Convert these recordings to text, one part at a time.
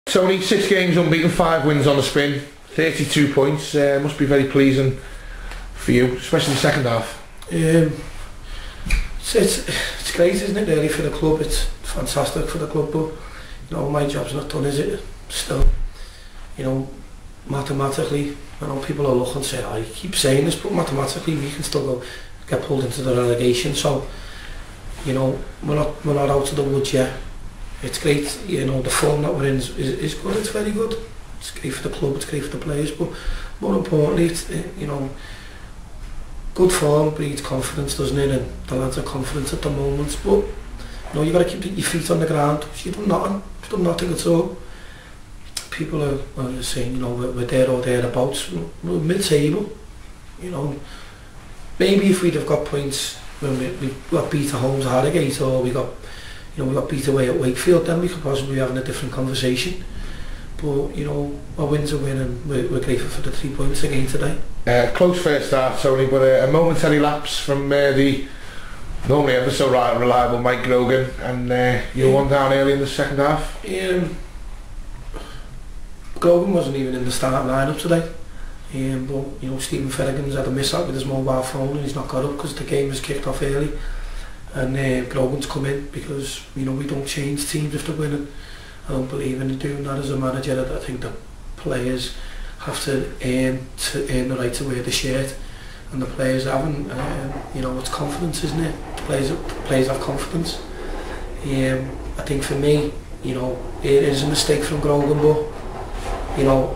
Tony, 6 games unbeaten, 5 wins on the spin, 32 points. Must be very pleasing for you, especially the second half. It's great, isn't it, really, for the club? It's fantastic for the club, but you know, my job's not done, is it? Still, you know, mathematically, I know people are looking and say, I keep saying this, but mathematically we can still get pulled into the relegation. So, you know, we're not out of the woods yet. It's great, you know, the form that we're in is good, it's very good. It's great for the club, it's great for the players, but more importantly, it's, you know, good form breeds confidence, doesn't it? And the lads are confident at the moment, but you know, you've got to keep your feet on the ground. You've done nothing at all. People are saying, you know, we're there or thereabouts. We're mid-table, you know. Maybe if we'd have got points when we got beat at home to Harrogate, or we got beat away at Wakefield, then we could possibly be having a different conversation. But you know, a win's a win, and we're grateful for the 3 points again today. Close first start, Tony, but a momentary lapse from the normally ever so reliable Mike Grogan, and you were one down early in the second half. Grogan wasn't even in the starting lineup today, but you know, Stephen Ferrigan's had a miss out with his mobile phone and he's not got up because the game was kicked off early, and Grogan's come in because, you know, we don't change teams if they're winning. I don't believe in doing that as a manager. I think the players have to earn the right to wear the shirt, and the players haven't. You know, it's confidence, isn't it? Players have confidence. I think for me, you know, it is a mistake from Grogan, but you know,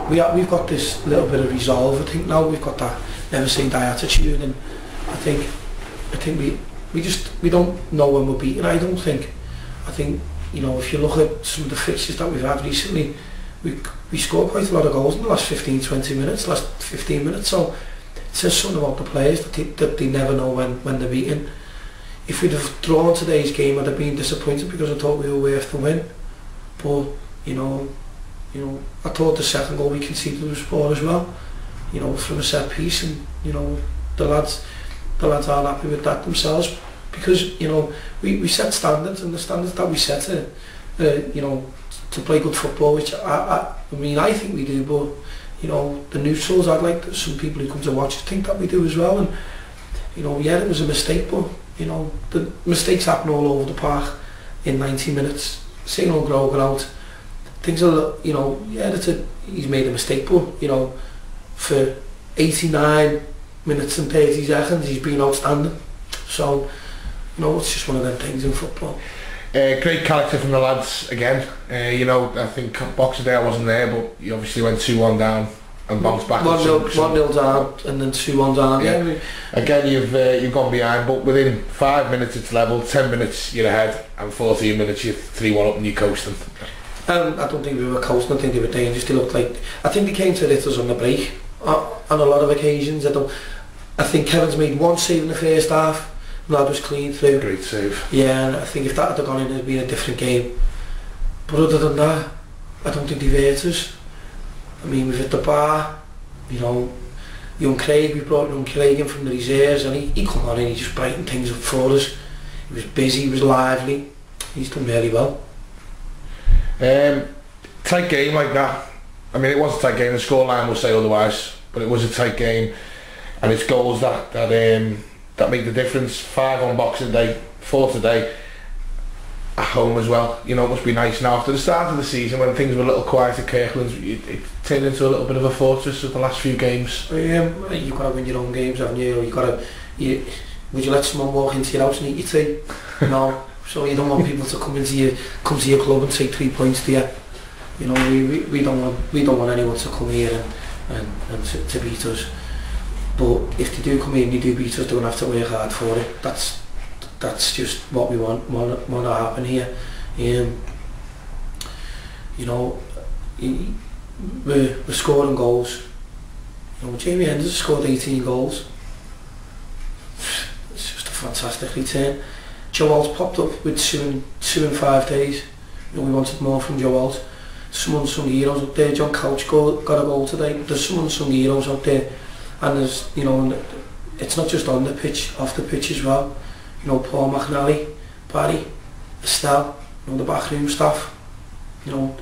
we've got this little bit of resolve. I think now we've got that never say die attitude, and I think we don't know when we're beaten. I think, you know, if you look at some of the fixtures that we've had recently, we scored quite a lot of goals in the last 15-20 minutes, last 15 minutes, so it says something about the players that they never know when they're beaten. If we'd have drawn today's game, I'd have been disappointed because I thought we were worth the win, but you know, I thought the second goal we conceded was poor as well, you know, from a set piece, and you know, the lads aren't happy with that themselves, because you know, we set standards, and the standards that we set are, you know, to play good football, which I mean, I think we do, but you know, the neutrals, I'd like some people who come to watch think that we do as well. And you know, yeah, it was a mistake, but you know, the mistakes happen all over the park in 90 minutes. Single Grogan out, things are, you know, yeah, he's made a mistake, but you know, for 89 minutes and 30 seconds he's been outstanding. So you know, it's just one of them things in football. Great character from the lads again. You know, I think Boxerdale wasn't there, but you obviously went 2-1 down and bounced back. 1-0 down and then 2-1 down. Yeah. Again, you've gone behind, but within 5 minutes it's level, 10 minutes you're ahead, and 14 minutes you're 3-1 up and you're coasting. I don't think we were coasting. I think they were dangerous. They looked like, I think they came to hit us on the break on a lot of occasions. I think Kevin's made one save in the first half. Lad was clean through. Great save. Yeah, and I think if that had gone in, it'd been a different game. But other than that, I don't think they've hurt us. I mean, we've hit the bar, you know. Young Craig, we brought young Craig in from the reserves, and he come on and he just brightened things up for us. He was busy, he was lively. He's done really well. Tight game like that. I mean, it was a tight game. The scoreline will say otherwise, but it was a tight game, and it's goals that make the difference. 5 on Boxing Day, 4 today, at home as well. You know, it must be nice now after the start of the season when things were a little quiet at Kirkland. It turned into a little bit of a fortress of the last few games. You've got to win your own games, haven't you? Would you let someone walk into your house and eat your tea? No. So you don't want people to come to your club and take 3 points to you. You know, we don't want anyone to come here and to beat us. But if they do come in and they do beat us, they're going to have to work hard for it. That's just what we want to happen here. You know, we're scoring goals. You know, Jamie Henderson scored 18 goals. It's just a fantastic return. Joe Alt popped up with 2 in 5 days. You know, we wanted more from Joe Alt. Some unsung heroes up there. John Couch got a goal today. But there's some unsung heroes out there. And there's, you know, it's not just on the pitch, off the pitch as well. You know, Paul McNally, Barry, Estelle, you know, the backroom staff. You know,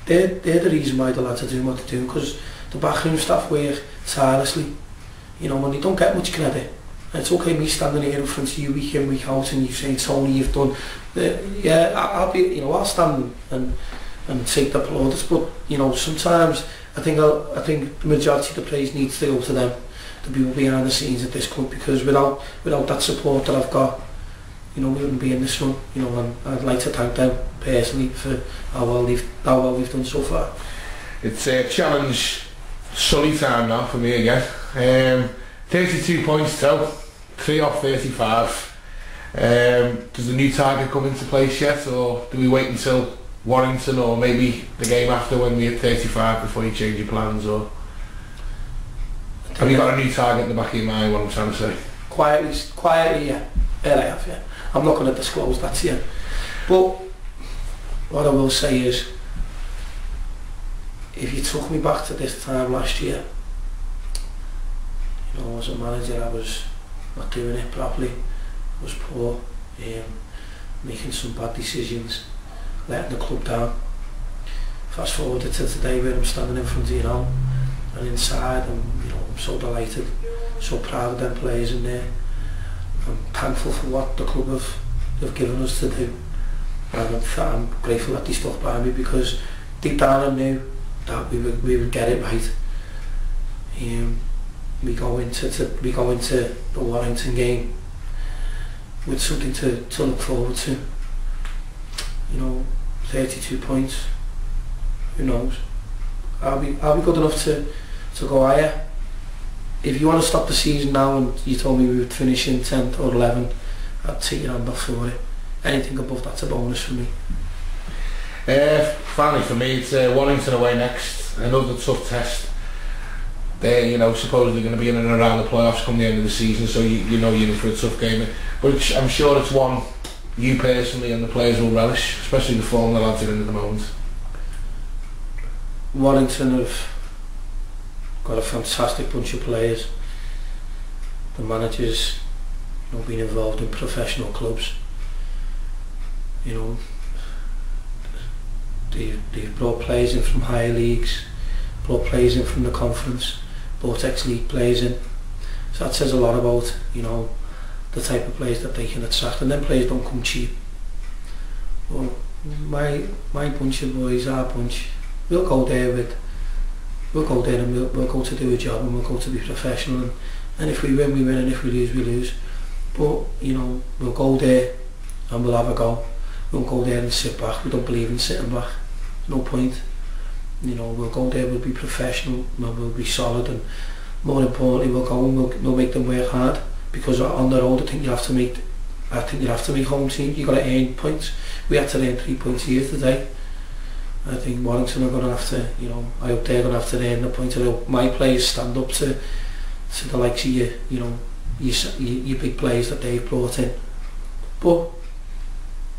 they're the reason why the lads are doing what they're doing, because the backroom staff work tirelessly. You know, and they don't get much credit. And it's okay me standing here in front of you week in, week out, and you saying, Tony, you've done, yeah, I'll be, you know, I'll stand and take the plaudits, but, you know, sometimes I think the majority of the praise needs to go to them, the people behind the scenes at this club, because without that support that I've got, you know, we wouldn't be in this run, you know, and I'd like to thank them personally for how well we've done so far. It's a challenge Sully time now for me again. 32 points though, 3 off 35. Does the new target come into place yet, or do we wait until Warrington or maybe the game after when we hit 35 before you change your plans, or have you got a new target in the back of your mind, what I'm trying to say? Quietly, yeah. There I have, yeah. I'm not going to disclose that to you. But what I will say is, if you took me back to this time last year, you know, as a manager I was not doing it properly, I was poor, making some bad decisions, letting the club down. Fast forward to today where I'm standing in front of you now, and inside I'm so delighted, so proud of them players in there. I'm thankful for what the club have given us to do, and I'm grateful that they stuck by me, because deep down I knew that we would get it right. We go into the Warrington game with something to look forward to. You know, 32 points. Who knows? I'll be good enough to go higher. If you want to stop the season now and you told me we would finish in 10th or 11th, I'd take your hand off for it. Anything above that's a bonus for me. Finally for me, it's Warrington away next. Another tough test. They're, you know, supposedly going to be in and around the playoffs come the end of the season, so you know you're in for a tough game. But I'm sure it's one you personally and the players will relish, especially the form the lads are in at the moment. Warrington have got a fantastic bunch of players. The managers, you know, been involved in professional clubs. You know, they've brought players in from higher leagues, brought players in from the conference, brought ex-league players in. So that says a lot about, you know, the type of players that they can attract, and then players don't come cheap. Well, my bunch of boys, our bunch, we'll go there and we'll go to do a job, and we'll go to be professional, and if we win, we win, and if we lose, we lose. But, you know, we'll go there and we'll have a go. We won't go there and sit back. We don't believe in sitting back. No point. You know, we'll go there, we'll be professional, we'll be solid, and more importantly, we'll go and we'll make them work hard, because on the road I think you have to make home team. You've got to earn points. We had to earn 3 points here today. I think Warrington are going to have to, you know, I hope they're going to have to earn the points. I hope my players stand up to the likes of your big players that they've brought in. But,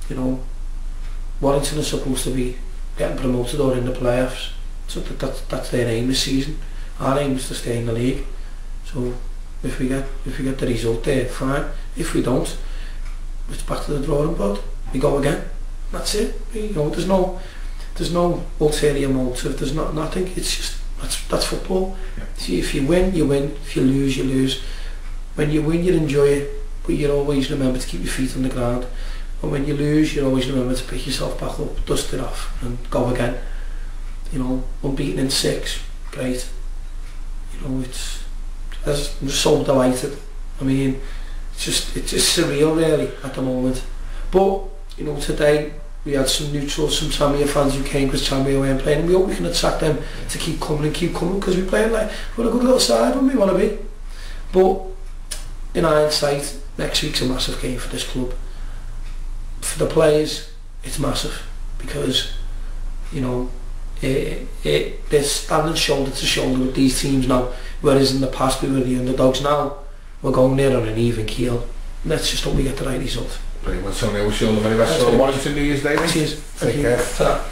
you know, Warrington are supposed to be getting promoted or in the playoffs, so that's their aim this season. Our aim is to stay in the league. So if we get the result there, fine. If we don't, it's back to the drawing board. We go again. That's it. You know, there's no ulterior motive. There's nothing. It's just that's football. Yeah. See, if you win, you win. If you lose, you lose. When you win, you enjoy it, but you always remember to keep your feet on the ground. And when you lose, you always remember to pick yourself back up, dust it off, and go again. You know, unbeaten in 6, great. You know, I'm just so delighted. I mean, it's just surreal really at the moment. But, you know, today we had some neutrals, some Tranmere fans who came because Tranmere weren't playing, and we hope we can attract them to keep coming, because we're playing like, we're a good little side when we want to be. But, in hindsight, next week's a massive game for this club. For the players, it's massive, because, you know, they're standing shoulder to shoulder with these teams now, whereas in the past we were the underdogs. Now we're going there on an even keel. Let's just hope we get the right result. Pretty much, Tony. I wish you all the very best for Warrington New Year's Day. Cheers. Take care.